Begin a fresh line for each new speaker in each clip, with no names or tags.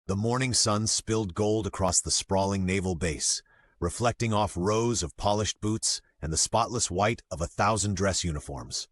The morning sun spilled gold across the sprawling naval base, reflecting off rows of polished boots and the spotless white of 1,000 dress uniforms.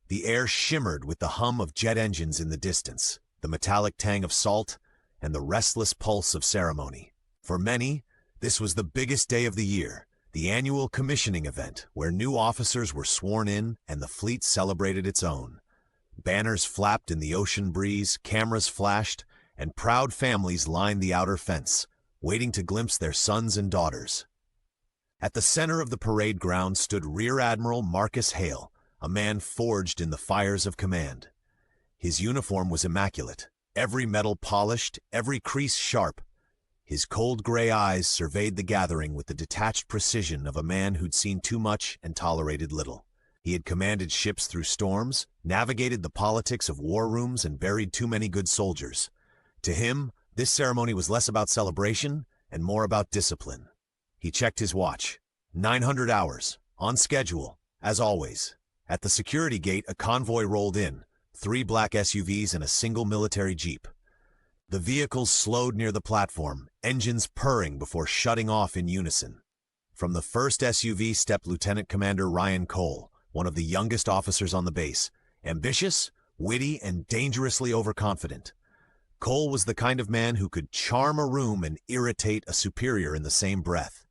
The air shimmered with the hum of jet engines in the distance, the metallic tang of salt, and the restless pulse of ceremony. For many, this was the biggest day of the year, the annual commissioning event where new officers were sworn in and the fleet celebrated its own. Banners flapped in the ocean breeze, cameras flashed, and proud families lined the outer fence, waiting to glimpse their sons and daughters. At the center of the parade ground stood Rear Admiral Marcus Hale, a man forged in the fires of command. His uniform was immaculate, every metal polished, every crease sharp. His cold gray eyes surveyed the gathering with the detached precision of a man who'd seen too much and tolerated little. He had commanded ships through storms, navigated the politics of war rooms, and buried too many good soldiers. To him, this ceremony was less about celebration and more about discipline. He checked his watch. 900 hours, on schedule, as always. At the security gate, a convoy rolled in, 3 black SUVs and a single military jeep. The vehicles slowed near the platform, engines purring before shutting off in unison. From the first SUV stepped Lieutenant Commander Ryan Cole, one of the youngest officers on the base, ambitious, witty, and dangerously overconfident. Cole was the kind of man who could charm a room and irritate a superior in the same breath.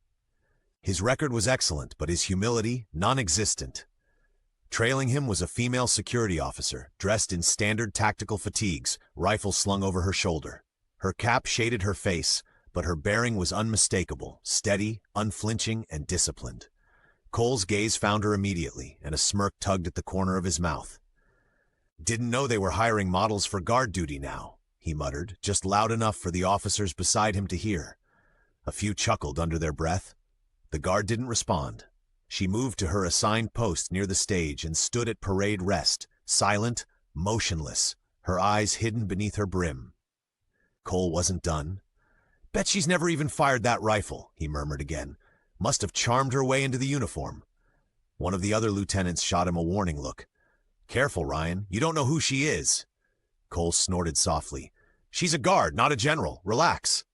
His record was excellent, but his humility non-existent. Trailing him was a female security officer, dressed in standard tactical fatigues, rifle slung over her shoulder. Her cap shaded her face, but her bearing was unmistakable, steady, unflinching, and disciplined. Cole's gaze found her immediately, and a smirk tugged at the corner of his mouth. "Didn't know they were hiring models for guard duty now," he muttered, just loud enough for the officers beside him to hear. A few chuckled under their breath. The guard didn't respond. She moved to her assigned post near the stage and stood at parade rest, silent, motionless, her eyes hidden beneath her brim. Cole wasn't done. "Bet she's never even fired that rifle," he murmured again. "Must have charmed her way into the uniform." One of the other lieutenants shot him a warning look. "Careful, Ryan. You don't know who she is." Cole snorted softly. "She's a guard, not a general. Relax."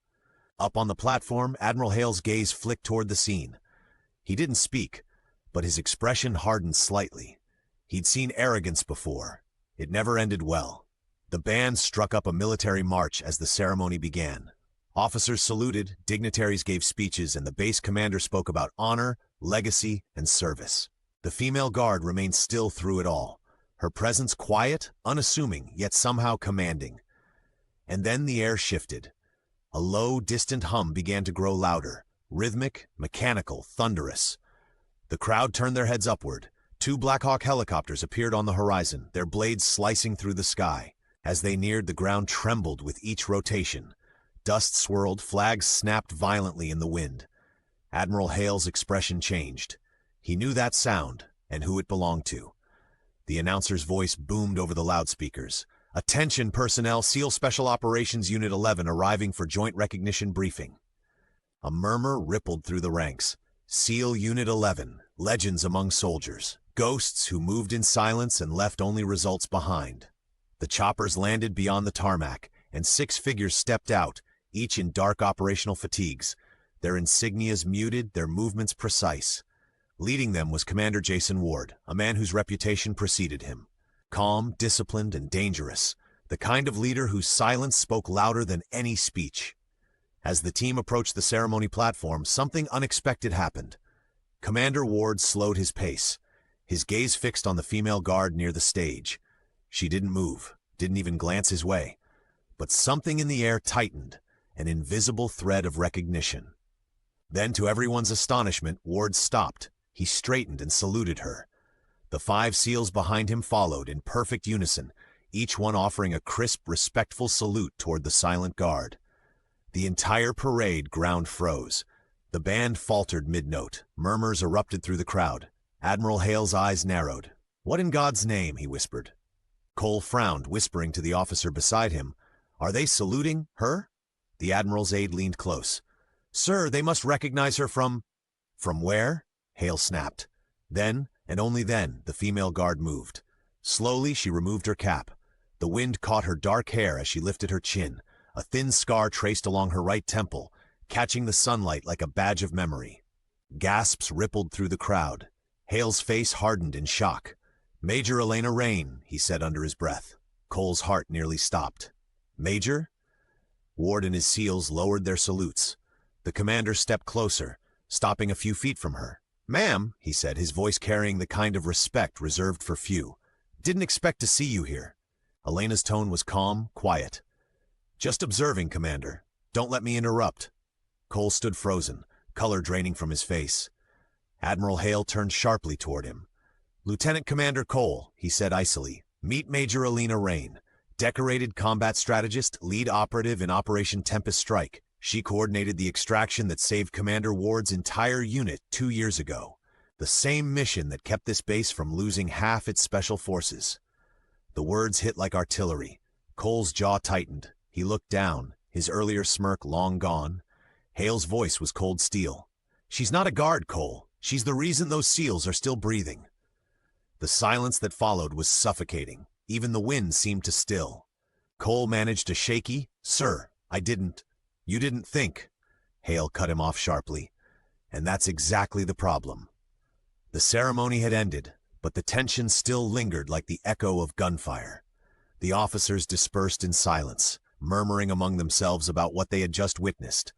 Up on the platform, Admiral Hale's gaze flicked toward the scene. He didn't speak, but his expression hardened slightly. He'd seen arrogance before. It never ended well. The band struck up a military march as the ceremony began. Officers saluted, dignitaries gave speeches, and the base commander spoke about honor, legacy, and service. The female guard remained still through it all, her presence quiet, unassuming, yet somehow commanding. And then the air shifted. A low, distant hum began to grow louder, rhythmic, mechanical, thunderous. The crowd turned their heads upward. 2 Black Hawk helicopters appeared on the horizon, their blades slicing through the sky. As they neared, the ground trembled with each rotation. Dust swirled, flags snapped violently in the wind. Admiral Hale's expression changed. He knew that sound and who it belonged to. The announcer's voice boomed over the loudspeakers. "Attention personnel, SEAL Special Operations Unit 11 arriving for joint recognition briefing." A murmur rippled through the ranks. SEAL Unit 11, legends among soldiers, ghosts who moved in silence and left only results behind. The choppers landed beyond the tarmac, and 6 figures stepped out, each in dark operational fatigues, their insignias muted, their movements precise. Leading them was Commander Jason Ward, a man whose reputation preceded him. Calm, disciplined, and dangerous, the kind of leader whose silence spoke louder than any speech. As the team approached the ceremony platform, something unexpected happened. Commander Ward slowed his pace, his gaze fixed on the female guard near the stage. She didn't move, didn't even glance his way. But something in the air tightened, an invisible thread of recognition. Then, to everyone's astonishment, Ward stopped. He straightened and saluted her. The 5 SEALs behind him followed in perfect unison, each one offering a crisp, respectful salute toward the silent guard. The entire parade ground froze. The band faltered mid-note. Murmurs erupted through the crowd. Admiral Hale's eyes narrowed. "What in God's name?" he whispered. Cole frowned, whispering to the officer beside him, "Are they saluting her?" The Admiral's aide leaned close. "Sir, they must recognize her from—" "From where?" Hale snapped. Then, and only then, the female guard moved. Slowly, she removed her cap. The wind caught her dark hair as she lifted her chin, a thin scar traced along her right temple, catching the sunlight like a badge of memory. Gasps rippled through the crowd. Hale's face hardened in shock. "Major Elena Rain," he said under his breath. Cole's heart nearly stopped. "Major?" Ward and his SEALs lowered their salutes. The commander stepped closer, stopping a few feet from her. "Ma'am," he said, his voice carrying the kind of respect reserved for few. "Didn't expect to see you here." Elena's tone was calm, quiet. "Just observing, Commander. Don't let me interrupt." Cole stood frozen, color draining from his face. Admiral Hale turned sharply toward him. "Lieutenant Commander Cole," he said icily, "meet Major Elena Rain, decorated combat strategist, lead operative in Operation Tempest Strike. She coordinated the extraction that saved Commander Ward's entire unit 2 years ago. The same mission that kept this base from losing half its special forces." The words hit like artillery. Cole's jaw tightened. He looked down, his earlier smirk long gone. Hale's voice was cold steel. "She's not a guard, Cole. She's the reason those SEALs are still breathing." The silence that followed was suffocating. Even the wind seemed to still. Cole managed a shaky, "Sir, you didn't think." Hale cut him off sharply. "And that's exactly the problem." The ceremony had ended, but the tension still lingered like the echo of gunfire. The officers dispersed in silence, murmuring among themselves about what they had just witnessed.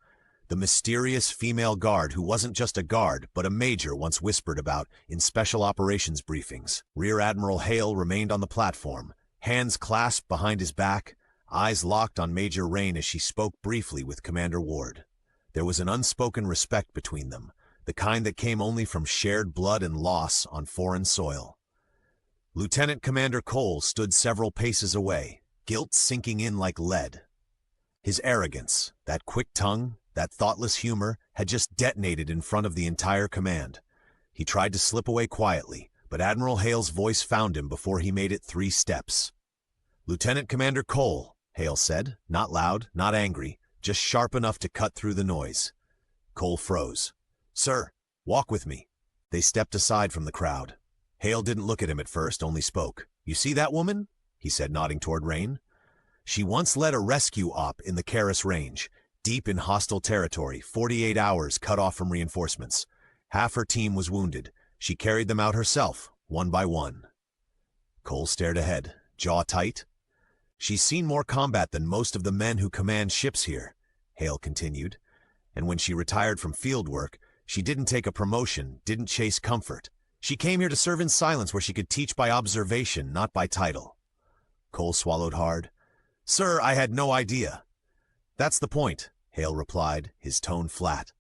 The mysterious female guard who wasn't just a guard, but a major once whispered about in special operations briefings. Rear Admiral Hale remained on the platform, hands clasped behind his back, eyes locked on Major Rain as she spoke briefly with Commander Ward. There was an unspoken respect between them, the kind that came only from shared blood and loss on foreign soil. Lieutenant Commander Cole stood several paces away, guilt sinking in like lead. His arrogance, that quick tongue, that thoughtless humor, had just detonated in front of the entire command. He tried to slip away quietly, but Admiral Hale's voice found him before he made it 3 steps. "Lieutenant Commander Cole," Hale said, not loud, not angry, just sharp enough to cut through the noise. Cole froze. "Sir, walk with me." They stepped aside from the crowd. Hale didn't look at him at first, only spoke. "You see that woman?" he said, nodding toward Rain. "She once led a rescue op in the Karis Range, deep in hostile territory, 48 hours cut off from reinforcements. Half her team was wounded. She carried them out herself, one by one." Cole stared ahead, jaw tight. "She's seen more combat than most of the men who command ships here," Hale continued. "And when she retired from field work, she didn't take a promotion, didn't chase comfort. She came here to serve in silence where she could teach by observation, not by title." Cole swallowed hard. "Sir, I had no idea." "That's the point," Hale replied, his tone flat.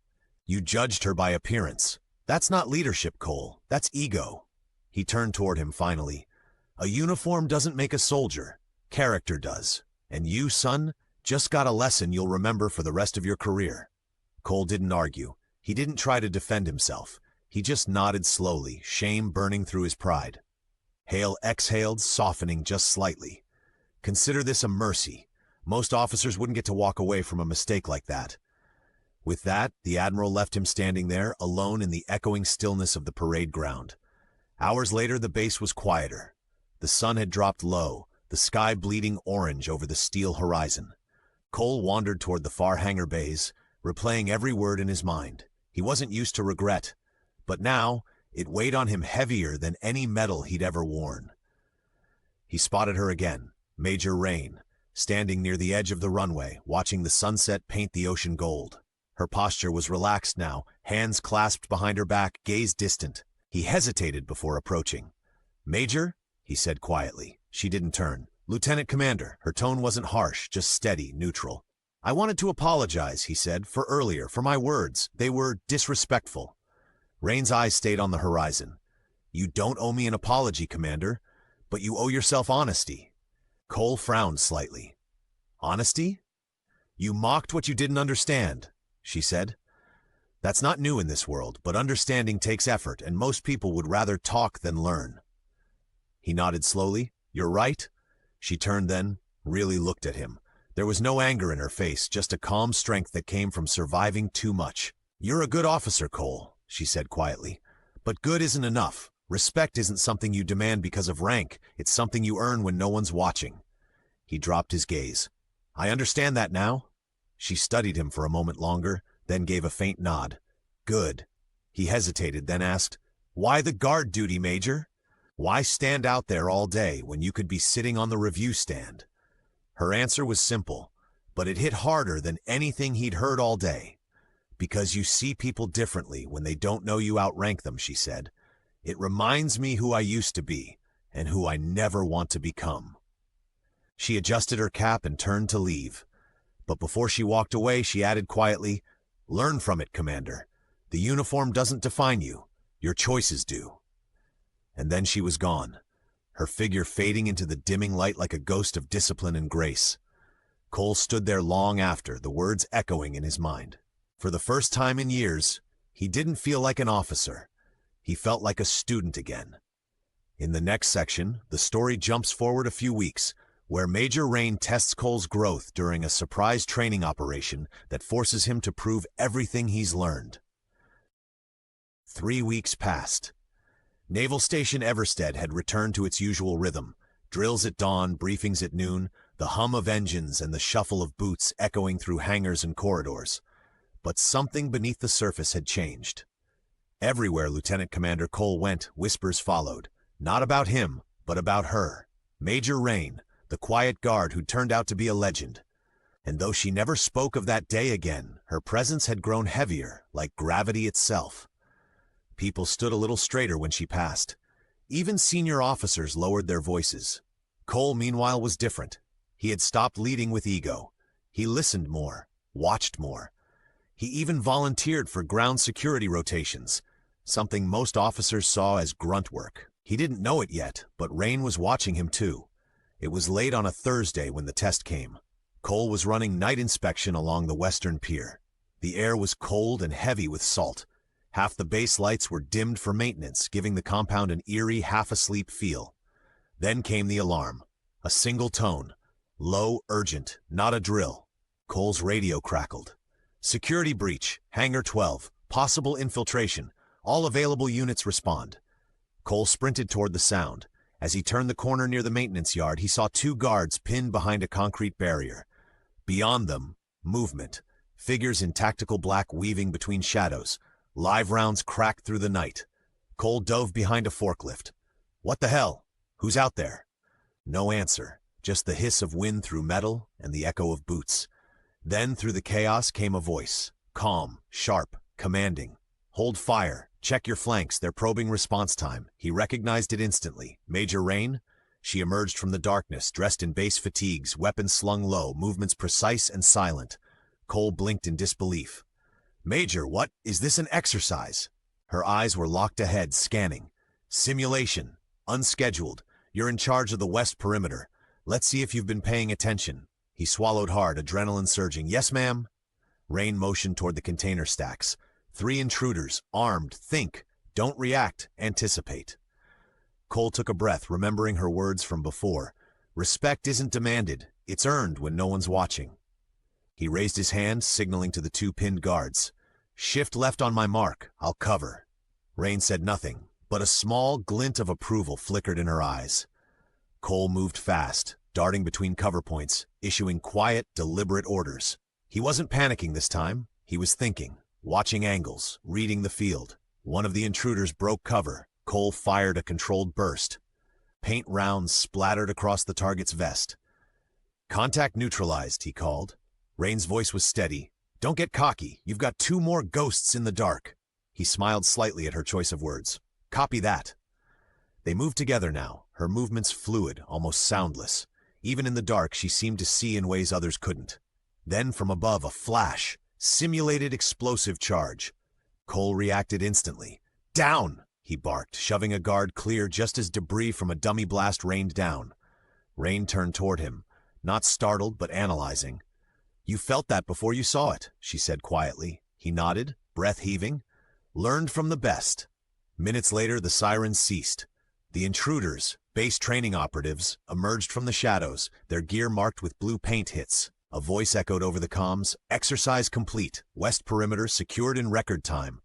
"You judged her by appearance. That's not leadership, Cole. That's ego." He turned toward him finally. "A uniform doesn't make a soldier. Character does. And you, son, just got a lesson you'll remember for the rest of your career." Cole didn't argue. He didn't try to defend himself. He just nodded slowly, shame burning through his pride. Hale exhaled, softening just slightly. "Consider this a mercy. Most officers wouldn't get to walk away from a mistake like that." With that, the Admiral left him standing there, alone in the echoing stillness of the parade ground. Hours later, the base was quieter. The sun had dropped low, the sky bleeding orange over the steel horizon. Cole wandered toward the far hangar bays, replaying every word in his mind. He wasn't used to regret, but now it weighed on him heavier than any medal he'd ever worn. He spotted her again, Major Rain, standing near the edge of the runway, watching the sunset paint the ocean gold. Her posture was relaxed now, hands clasped behind her back, gaze distant. He hesitated before approaching. "Major?" he said quietly. She didn't turn. "Lieutenant Commander." Her tone wasn't harsh, just steady, neutral. "I wanted to apologize," he said, "for earlier, for my words. They were disrespectful." Rain's eyes stayed on the horizon. "You don't owe me an apology, Commander, but you owe yourself honesty." Cole frowned slightly. "Honesty?" "You mocked what you didn't understand," she said. "That's not new in this world, but understanding takes effort, and most people would rather talk than learn." He nodded slowly. "You're right." She turned then, really looked at him. There was no anger in her face, just a calm strength that came from surviving too much. "You're a good officer, Cole," she said quietly. "But good isn't enough. Respect isn't something you demand because of rank. It's something you earn when no one's watching." He dropped his gaze. I understand that now. She studied him for a moment longer, then gave a faint nod. Good. He hesitated, then asked, Why the guard duty, Major? Why stand out there all day when you could be sitting on the review stand? Her answer was simple, but it hit harder than anything he'd heard all day. Because you see people differently when they don't know you outrank them, she said. It reminds me who I used to be and who I never want to become. She adjusted her cap and turned to leave. But before she walked away, she added quietly, Learn from it, Commander. The uniform doesn't define you. Your choices do. And then she was gone, her figure fading into the dimming light like a ghost of discipline and grace. Cole stood there long after, the words echoing in his mind. For the first time in years, he didn't feel like an officer. He felt like a student again. In the next section, the story jumps forward a few weeks, where Major Rain tests Cole's growth during a surprise training operation that forces him to prove everything he's learned. 3 weeks passed. Naval Station Everstead had returned to its usual rhythm. Drills at dawn, briefings at noon, the hum of engines and the shuffle of boots echoing through hangars and corridors. But something beneath the surface had changed. Everywhere Lieutenant Commander Cole went, whispers followed. Not about him, but about her. Major Rain, the quiet guard who turned out to be a legend. And though she never spoke of that day again, her presence had grown heavier, like gravity itself. People stood a little straighter when she passed. Even senior officers lowered their voices. Cole, meanwhile, was different. He had stopped leading with ego. He listened more, watched more. He even volunteered for ground security rotations, something most officers saw as grunt work. He didn't know it yet, but Rain was watching him too. It was late on a Thursday when the test came. Cole was running night inspection along the western pier. The air was cold and heavy with salt. Half the base lights were dimmed for maintenance, giving the compound an eerie, half-asleep feel. Then came the alarm. A single tone. Low, urgent, not a drill. Cole's radio crackled. Security breach, Hangar 12, possible infiltration. All available units respond. Cole sprinted toward the sound. As he turned the corner near the maintenance yard, he saw 2 guards pinned behind a concrete barrier. Beyond them, movement. Figures in tactical black weaving between shadows. Live rounds cracked through the night. Cole dove behind a forklift. What the hell? Who's out there? No answer, just the hiss of wind through metal and the echo of boots. Then through the chaos came a voice, calm, sharp, commanding. Hold fire, check your flanks, they're probing response time. He recognized it instantly. Major Rain? She emerged from the darkness, dressed in base fatigues, weapons slung low, movements precise and silent. Cole blinked in disbelief. Major, what? Is this an exercise? Her eyes were locked ahead, scanning. Simulation. Unscheduled. You're in charge of the west perimeter. Let's see if you've been paying attention. He swallowed hard, adrenaline surging. Yes, ma'am? Rain motioned toward the container stacks. 3 intruders, armed. Think. Don't react. Anticipate. Cole took a breath, remembering her words from before. Respect isn't demanded. It's earned when no one's watching. He raised his hand, signaling to the 2 pinned guards. Shift left on my mark. I'll cover. Rain said nothing, but a small glint of approval flickered in her eyes. Cole moved fast, darting between cover points, issuing quiet, deliberate orders. He wasn't panicking this time. He was thinking, watching angles, reading the field. One of the intruders broke cover. Cole fired a controlled burst. Paint rounds splattered across the target's vest. Contact neutralized, he called. Rain's voice was steady. Don't get cocky. You've got 2 more ghosts in the dark. He smiled slightly at her choice of words. Copy that. They moved together now, her movements fluid, almost soundless. Even in the dark, she seemed to see in ways others couldn't. Then from above, a flash. Simulated explosive charge. Cole reacted instantly. Down! He barked, shoving a guard clear just as debris from a dummy blast rained down. Rain turned toward him, not startled but analyzing. You felt that before you saw it, she said quietly. He nodded, breath heaving. Learned from the best. Minutes later, the sirens ceased. The intruders, base training operatives, emerged from the shadows, their gear marked with blue paint hits. A voice echoed over the comms. Exercise complete. West perimeter secured in record time.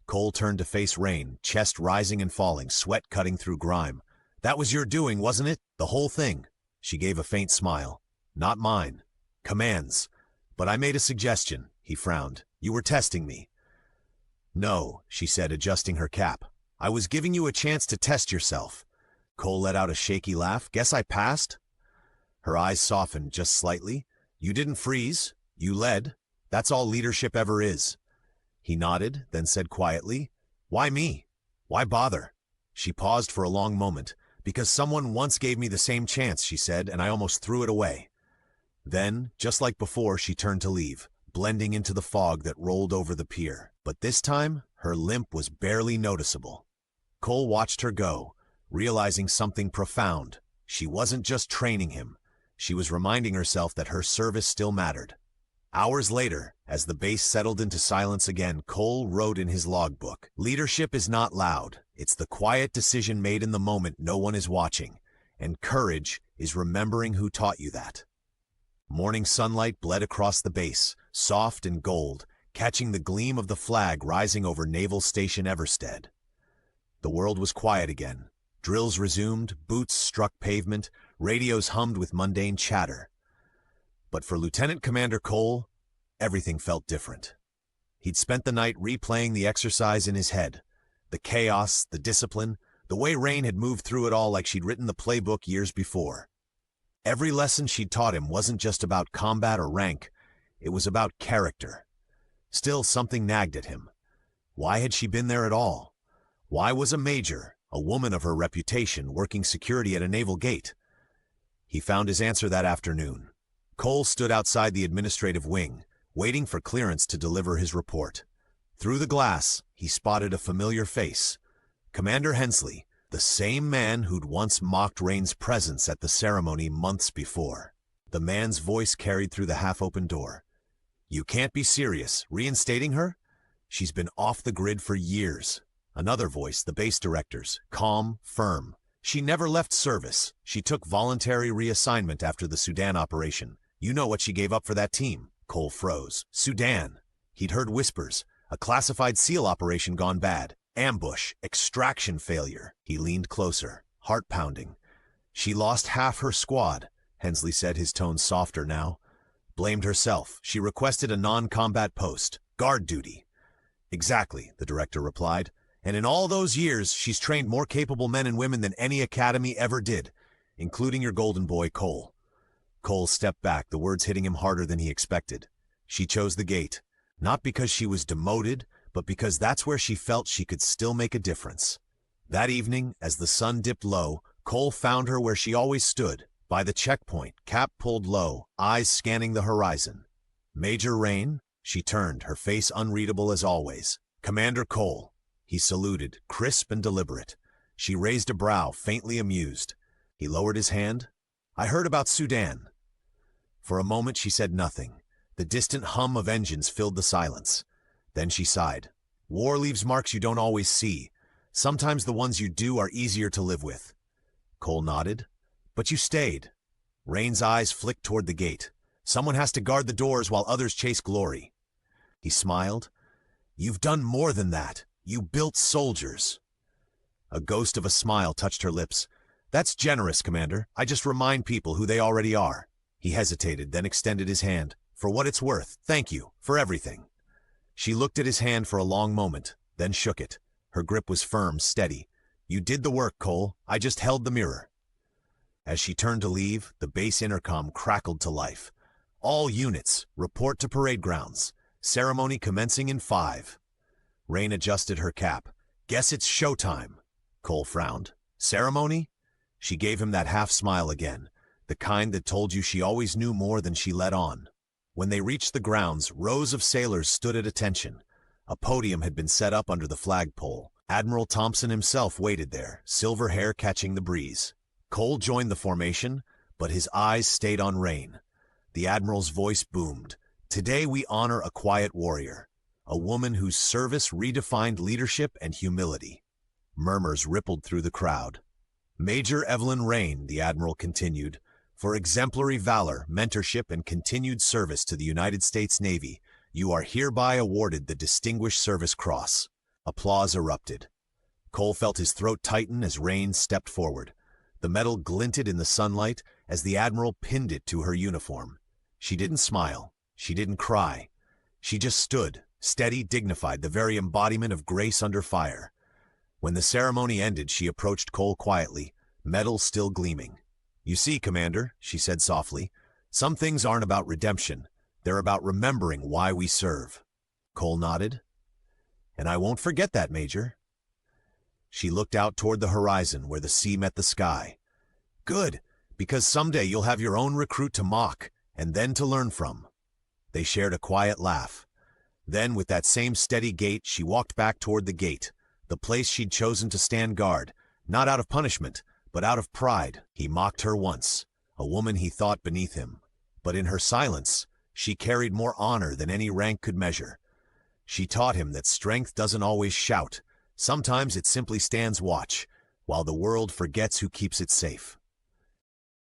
Cole turned to face Rain, chest rising and falling, sweat cutting through grime. That was your doing, wasn't it? The whole thing. She gave a faint smile. Not mine. Commands. But I made a suggestion, he frowned. You were testing me. No, she said, adjusting her cap. I was giving you a chance to test yourself. Cole let out a shaky laugh. Guess I passed? Her eyes softened just slightly. You didn't freeze. You led. That's all leadership ever is. He nodded, then said quietly, Why me? Why bother? She paused for a long moment. Because someone once gave me the same chance, she said, and I almost threw it away. Then, just like before, she turned to leave, blending into the fog that rolled over the pier. But this time, her limp was barely noticeable. Cole watched her go, realizing something profound. She wasn't just training him. She was reminding herself that her service still mattered. Hours later, as the base settled into silence again, Cole wrote in his logbook, Leadership is not loud. It's the quiet decision made in the moment no one is watching. And courage is remembering who taught you that. Morning sunlight bled across the base, soft and gold, catching the gleam of the flag rising over Naval Station Everstead. The world was quiet again. Drills resumed, boots struck pavement, radios hummed with mundane chatter. But for Lieutenant Commander Cole, everything felt different. He'd spent the night replaying the exercise in his head. The chaos, the discipline, the way Rain had moved through it all like she'd written the playbook years before. Every lesson she'd taught him wasn't just about combat or rank, it was about character. Still, something nagged at him. Why had she been there at all? Why was a major, a woman of her reputation, working security at a naval gate? He found his answer that afternoon. Cole stood outside the administrative wing, waiting for clearance to deliver his report. Through the glass, he spotted a familiar face. Commander Hensley, the same man who'd once mocked Rain's presence at the ceremony months before. The man's voice carried through the half-open door. You can't be serious. Reinstating her? She's been off the grid for years. Another voice, the base director's, calm, firm. She never left service. She took voluntary reassignment after the Sudan operation. You know what she gave up for that team. Cole froze. Sudan. He'd heard whispers. A classified SEAL operation gone bad. Ambush. Extraction failure. He leaned closer, heart pounding. She lost half her squad, Hensley said, his tone softer now. Blamed herself. She requested a non-combat post. Guard duty. Exactly, the director replied. And in all those years, she's trained more capable men and women than any academy ever did, including your golden boy, Cole. Cole stepped back, the words hitting him harder than he expected. She chose the gate, not because she was demoted, but because that's where she felt she could still make a difference. That evening, as the sun dipped low, Cole found her where she always stood, by the checkpoint, cap pulled low, eyes scanning the horizon. Major Rain? She turned, her face unreadable as always. Commander Cole. He saluted, crisp and deliberate. She raised a brow, faintly amused. He lowered his hand. I heard about Sudan. For a moment she said nothing. The distant hum of engines filled the silence. Then she sighed. War leaves marks you don't always see. Sometimes the ones you do are easier to live with. Cole nodded. But you stayed. Rain's eyes flicked toward the gate. Someone has to guard the doors while others chase glory. He smiled. You've done more than that. You built soldiers. A ghost of a smile touched her lips. That's generous, Commander. I just remind people who they already are. He hesitated, then extended his hand. For what it's worth, thank you, for everything. She looked at his hand for a long moment, then shook it. Her grip was firm, steady. You did the work, Cole. I just held the mirror. As she turned to leave, the base intercom crackled to life. All units, report to parade grounds. Ceremony commencing in 5. Rain adjusted her cap. Guess it's showtime. Cole frowned. Ceremony? She gave him that half smile again, the kind that told you she always knew more than she let on. When they reached the grounds, rows of sailors stood at attention. A podium had been set up under the flagpole. Admiral Thompson himself waited there, silver hair catching the breeze. Cole joined the formation, but his eyes stayed on Rain. The Admiral's voice boomed. Today we honor a quiet warrior, a woman whose service redefined leadership and humility. Murmurs rippled through the crowd. Major Evelyn Rain, the Admiral continued, for exemplary valor, mentorship, and continued service to the United States Navy, you are hereby awarded the Distinguished Service Cross. Applause erupted. Cole felt his throat tighten as Rain stepped forward. The medal glinted in the sunlight as the Admiral pinned it to her uniform. She didn't smile. She didn't cry. She just stood, steady, dignified, the very embodiment of grace under fire. When the ceremony ended, she approached Cole quietly, metal still gleaming. "You see, Commander," she said softly, "some things aren't about redemption. They're about remembering why we serve." Cole nodded. "And I won't forget that, Major." She looked out toward the horizon where the sea met the sky. "Good, because someday you'll have your own recruit to mock, and then to learn from." They shared a quiet laugh. Then, with that same steady gait, she walked back toward the gate, the place she'd chosen to stand guard, not out of punishment, but out of pride. He mocked her once, a woman he thought beneath him. But in her silence, she carried more honor than any rank could measure. She taught him that strength doesn't always shout. Sometimes it simply stands watch, while the world forgets who keeps it safe.